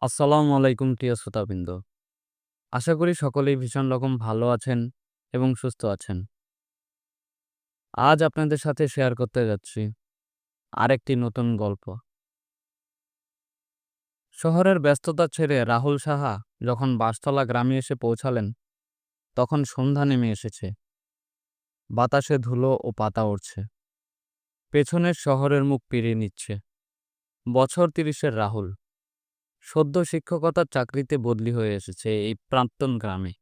আসসালামু আলাইকুম প্রিয় শ্রোতাবৃন্দ। আশা করি সকলেই ভীষণ রকম ভালো আছেন এবং সুস্থ আছেন। আজ আপনাদের সাথে শেয়ার করতে যাচ্ছি আরেকটি নতুন গল্প। শহরের ব্যস্ততা ছেড়ে রাহুল সাহা যখন বাঁশতলা গ্রামে এসে পৌঁছালেন, তখন সন্ধ্যা নেমে এসেছে। বাতাসে ধুলো ও পাতা উড়ছে। পেছনের শহরের মুখ পেরিয়ে নিচ্ছে। বছর ৩০-এর রাহুল সদ্য শিক্ষকতার চাকরিতে বদলি হয়ে এসেছে এই প্রাক্তন গ্রামে।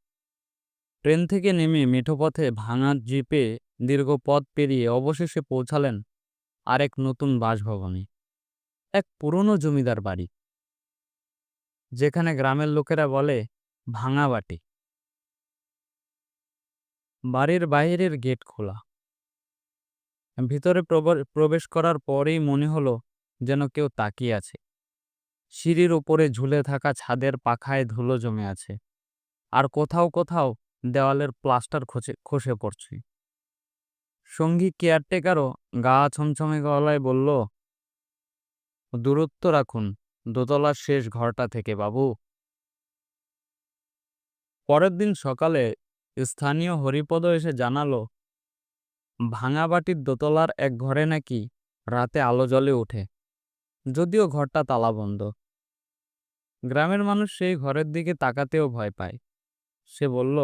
ট্রেন থেকে নেমে মেঠোপথে ভাঙা জিপে দীর্ঘ পথ পেরিয়ে অবশেষে পৌঁছালেন আরেক নতুন বাসভবনে। এক পুরনো জমিদার বাড়ি, যেখানে গ্রামের লোকেরা বলে ভাঙা বাটি। বাড়ির বাইরের গেট খোলা। ভিতরে প্রবেশ করার পরেই মনে হলো যেন কেউ তাকিয়ে আছে। সিঁড়ির ওপরে ঝুলে থাকা ছাদের পাখায় ধুলো জমে আছে, আর কোথাও কোথাও দেওয়ালের প্লাস্টার খসে পড়ছে। সঙ্গী কেয়ারটেকারও গা ছমছমে গলায় বলল, দূরত্ব রাখুন দোতলার শেষ ঘরটা থেকে বাবু। পরের দিন সকালে স্থানীয় হরিপদ এসে জানালো, ভাঙা বাটির দোতলার এক ঘরে নাকি রাতে আলো জ্বলে ওঠে, যদিও ঘরটা তালাবন্ধ। গ্রামের মানুষ সেই ঘরের দিকে তাকাতেও ভয় পায়। সে বলল,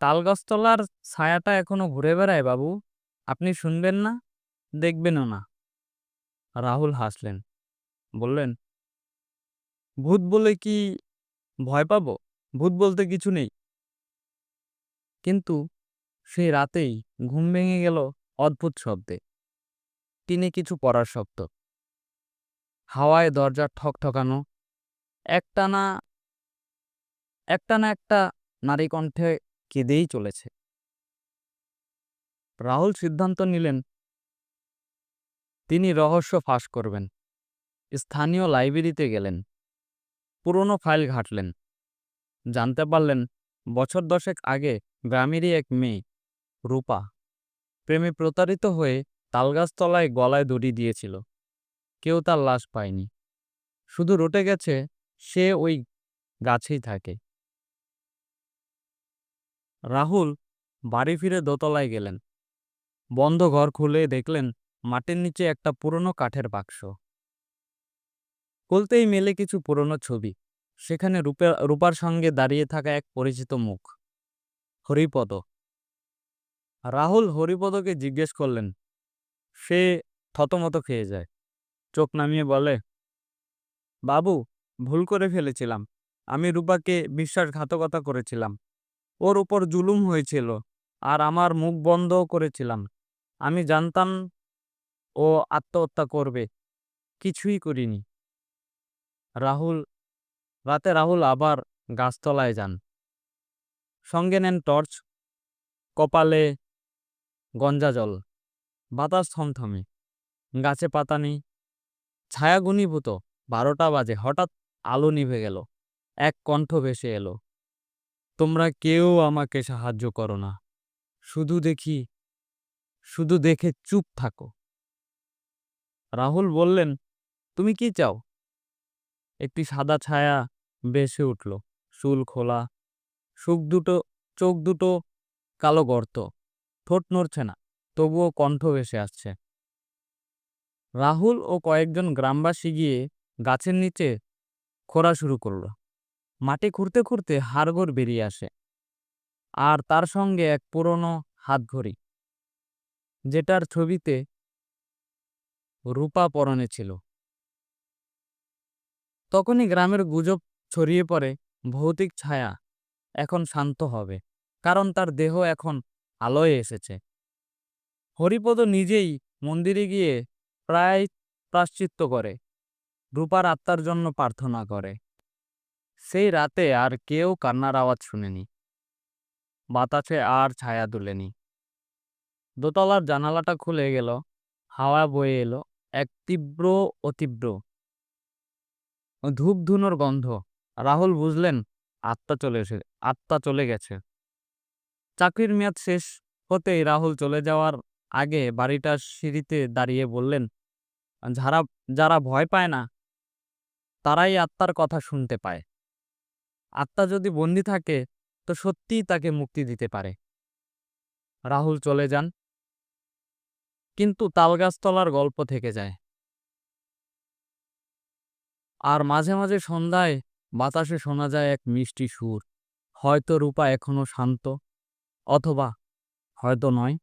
তালগাছতলার ছায়াটা এখনো ঘুরে বেড়ায় বাবু, আপনি শুনবেন না, দেখবেনও না। রাহুল হাসলেন, বললেন, ভূত বলে কি ভয় পাবো? ভূত বলতে কিছু নেই। কিন্তু সেই রাতেই ঘুম ভেঙে গেল অদ্ভুত শব্দে। টিনে কিছু পড়ার শব্দ, হাওয়ায় দরজার ঠকঠকানো, একটানা একটানা একটা নারী কণ্ঠে কেঁদেই চলেছে। রাহুল সিদ্ধান্ত নিলেন তিনি রহস্য ফাঁস করবেন। স্থানীয় লাইব্রেরিতে গেলেন, পুরনো ফাইল ঘাঁটলেন। জানতে পারলেন বছর 10 আগে গ্রামেরই এক মেয়ে, রূপা, প্রেমে প্রতারিত হয়ে তালগাছতলায় গলায় দড়ি দিয়েছিল। কেউ তার লাশ পায়নি, শুধু রটে গেছে সে ওই গাছেই থাকে। রাহুল বাড়ি ফিরে দোতলায় গেলেন। বন্ধ ঘর খুলে দেখলেন মাটির নিচে একটা পুরনো কাঠের বাক্স। খুলতেই মেলে কিছু পুরনো ছবি। সেখানে রূপার সঙ্গে দাঁড়িয়ে থাকা এক পরিচিত মুখ, হরিপদ। রাহুল হরিপদকে জিজ্ঞেস করলেন। সে থতমত খেয়ে যায়, চোখ নামিয়ে বলে, বাবু, ভুল করে ফেলেছিলাম। আমি রূপাকে বিশ্বাসঘাতকতা করেছিলাম। ওর উপর জুলুম হয়েছিল, আর আমার মুখ বন্ধও করেছিলাম। আমি জানতাম ও আত্মহত্যা করবে, কিছুই করিনি। রাহুল রাহুল আবার গাছতলায় যান। সঙ্গে নেন টর্চ, কপালে গঞ্জা জল। বাতাস থমথমে, গাছে পাতা নেই, ছায়া ঘনীভূত। 12টা বাজে। হঠাৎ আলো নিভে গেল। এক কণ্ঠ ভেসে এলো, তোমরা কেউ আমাকে সাহায্য করো না, শুধু দেখি, শুধু দেখে চুপ থাকো। রাহুল বললেন, তুমি কি চাও? একটি সাদা ছায়া ভেসে উঠল, চুল খোলা, চোখ দুটো কালো গর্ত, ঠোঁট নড়ছে না, তবুও কণ্ঠ ভেসে আসছে। রাহুল ও কয়েকজন গ্রামবাসী গিয়ে গাছের নিচে খোঁড়া শুরু করলো। মাটি খুঁড়তে খুঁড়তে হাড়গোড় বেরিয়ে আসে, আর তার সঙ্গে এক পুরনো হাতঘড়ি, যেটার ছবিতে রূপা পরনে ছিল। তখনই গ্রামের গুজব ছড়িয়ে পড়ে, ভৌতিক ছায়া এখন শান্ত হবে, কারণ তার দেহ এখন আলোয় এসেছে। হরিপদ নিজেই মন্দিরে গিয়ে প্রায় প্রায়শ্চিত্ত করে, রূপার আত্মার জন্য প্রার্থনা করে। সেই রাতে আর কেউ কান্নার আওয়াজ শুনেনি, বাতাসে আর ছায়া দুলেনি। দোতলার জানালাটা খুলে গেল, হাওয়া বয়ে এলো, এক তীব্র অতীব্র ধূপ ধুনোর গন্ধ। রাহুল বুঝলেন আত্মা চলে গেছে। চাকরির মেয়াদ শেষ হতেই রাহুল চলে যাওয়ার আগে বাড়িটার সিঁড়িতে দাঁড়িয়ে বললেন, যারা যারা ভয় পায় না তারাই আত্মার কথা শুনতে পায়। আত্মা যদি বন্দী থাকে তো সত্যিই তাকে মুক্তি দিতে পারে। রাহুল চলে যান, কিন্তু তালগাছতলার গল্প থেকে যায়। আর মাঝে মাঝে সন্ধ্যায় বাতাসে শোনা যায় এক মিষ্টি সুর। হয়তো রূপা এখনো শান্ত, অথবা হয়তো নয়।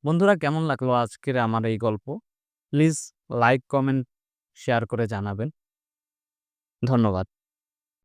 বন্ধুরা, কেমন লাগলো আজকের আমার এই গল্প? প্লিজ লাইক, কমেন্ট, শেয়ার করে জানাবেন। ধন্যবাদ।